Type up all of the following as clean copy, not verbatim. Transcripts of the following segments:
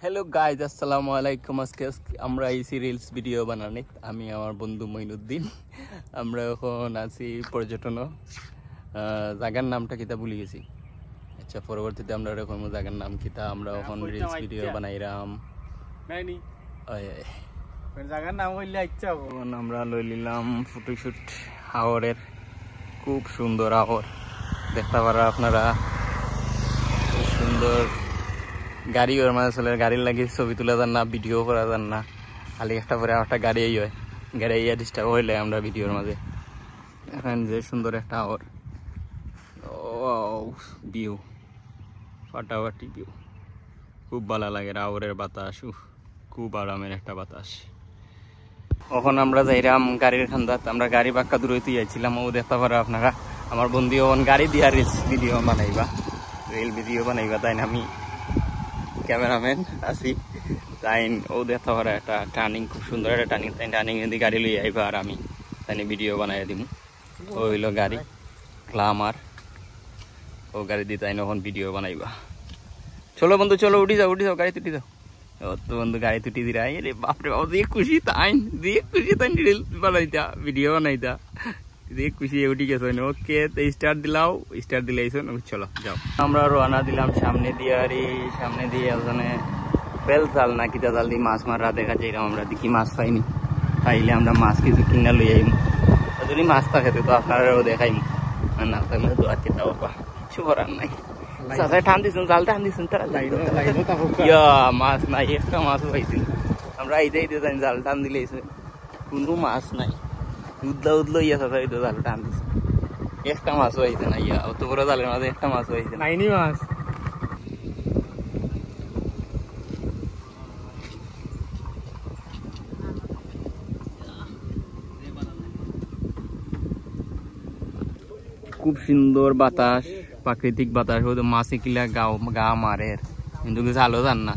Hello guys, আসসালামু আলাইকুম। আজকে আমরা আইছি রিলস ভিডিও বানানি। আমি আমার বন্ধু মঈনুদ্দিন। আমরা এখন আছি পর্যটন, জায়গার নামটা কিতা ভুলে গেছি। আচ্ছা, পরবর্তীতে আমরা এরকম জায়গার নাম কিতা আমরা এখন রিলস ভিডিও বানাইরাম। জায়গার নাম হইলে ইচ্ছা এখন আমরা লই নিলাম ফটোশুট। হাওরের খুব সুন্দর হাওর দেখতে পারা আপনারা, খুব সুন্দর। গাড়ি ওর মাঝে চলে, গাড়ির লাগে ছবি তুলে যান না, ভিডিও করা যান না। খালি একটা পরে একটা গাড়ি হয়, গাড়ি ডিস্টার্ব হইলে আমরা ভিডিওর মাঝে। এখন যে সুন্দর একটা হাওর, ভিউ ফাটাফাটি ভিউ, খুব ভালো লাগে। হাওরের বাতাস খুব আরামের একটা বাতাস। এখন আমরা যাইরাম গাড়ির খান্দাত। আমরা গাড়ি বাক্কা দূরে তুইছিলাম, ও দেখতে পারা আপনারা। আমার বন্ধু এখন গাড়ি দিয়া রিলস ভিডিও বানাইবা, রিল ভিডিও বানাইবা। তাই না, আমি ক্যামেরাম্যান আছি। তাই ও দেখতে পারা একটা টার্নিং, খুব সুন্দর একটা টার্নিং। তাই টার্নিং যদি গাড়ি লই আইবা আর আমি তাই ভিডিও বানাই দিব। ও হইল গাড়ি গ্লামার, ও গাড়ি দিয়ে তাই এখন ভিডিও বানাইবা। চলো বন্ধু, চলো উঠি যাও, গাড়ি তুটি যাও। ও তো বন্ধু গাড়ি তুটি দিরা, রে বাপরে বাপ, দিয়ে খুশি তাই, রিল বানাইতা, ভিডিও বানাইতা, দিয়ে খুশি উঠি গেছো। ওকে, তো স্টার্ট দিলাও, স্টার্ট দিলে চলো যাও। আমরা রওনা দিলাম সামনে দিয়ে। আর সামনে দিয়ে ওখানে বেল জাল না কিতা জাল দিয়ে মাছ মারা দেখা যায়। আমরা দেখি মাছ পাইনি, পাইলে আমরা মাছ কিছু কিনা লই আইম। যদি মাছ থাকে তো আপনারাও দেখাইম, না থাকলে তো আর কিতা বাবা কিছু করার নাই। টান দিচ্ছেন, জাল টান দিচ্ছেন, তারা মাছ নাই, একটা মাছও পাইছিল। আমরা এইটাই জানি, জাল টান দিলে কোনো মাছ নাই। উদলো ইয়া চাচা এই তো জাল টান দিচ্ছে, একটা মাছও হয়েছে না। ইয়া অত বড় জালের মাঝে একটা মাছও হয়েছে নাইনি মাছ। খুব সুন্দর বাতাস, প্রাকৃতিক বাতাস। হয়তো মাছে কিলা গা মারের, কিন্তু জালও জান না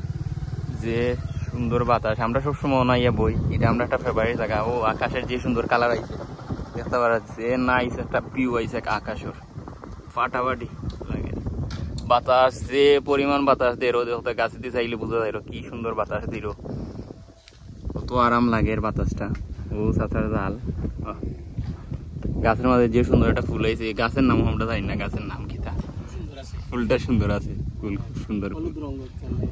যে সুন্দর বাতাস। আমরা সবসময় নাইয়া বই, এটা আমরা একটা ফেভারিট জায়গা। ও আকাশের যে সুন্দর কালার আইছে দেখতে পারা, যে না আইছে একটা ভিউ আইছে আকাশের, ফাটাফাটি লাগে। বাতাস যে পরিমাণ বাতাস দেরো, দেখতে গাছে দিয়ে চাইলে বোঝা যায় কি সুন্দর বাতাস দিল, কত আরাম লাগে এর বাতাসটা। ও চাচার জাল, গাছের মাঝে যে সুন্দর একটা ফুল হয়েছে। গাছের নাম আমরা জানি না, গাছের নাম কিতা, ফুলটা সুন্দর আছে, ফুল খুব সুন্দর,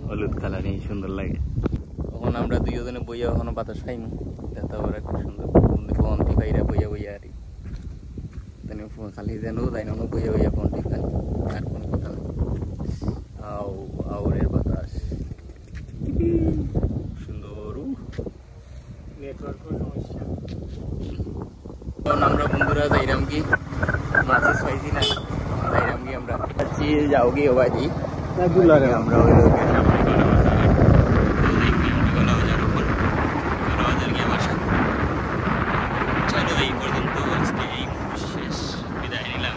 হলুদ কালার, সুন্দর লাগে। তখন আমরা দুইজনে বইয়া ওখানে বাতাস খাইমু, দেখতে পারে খুব সুন্দর। ফোনটি বাইরে বইয়া আর খালি যেন যাই না, বইয়া ফোনটি খাই, আর কোনো কথা নেই। আওরের বাতাস সুন্দর। আমরা বন্ধুরা যাইরাম কি মাছ পাইছি না, যাইরাম কি আমরা যাও কি বাজি আমরা এই পর্যন্ত আজকে এই শেষ, বিদায় নিলাম।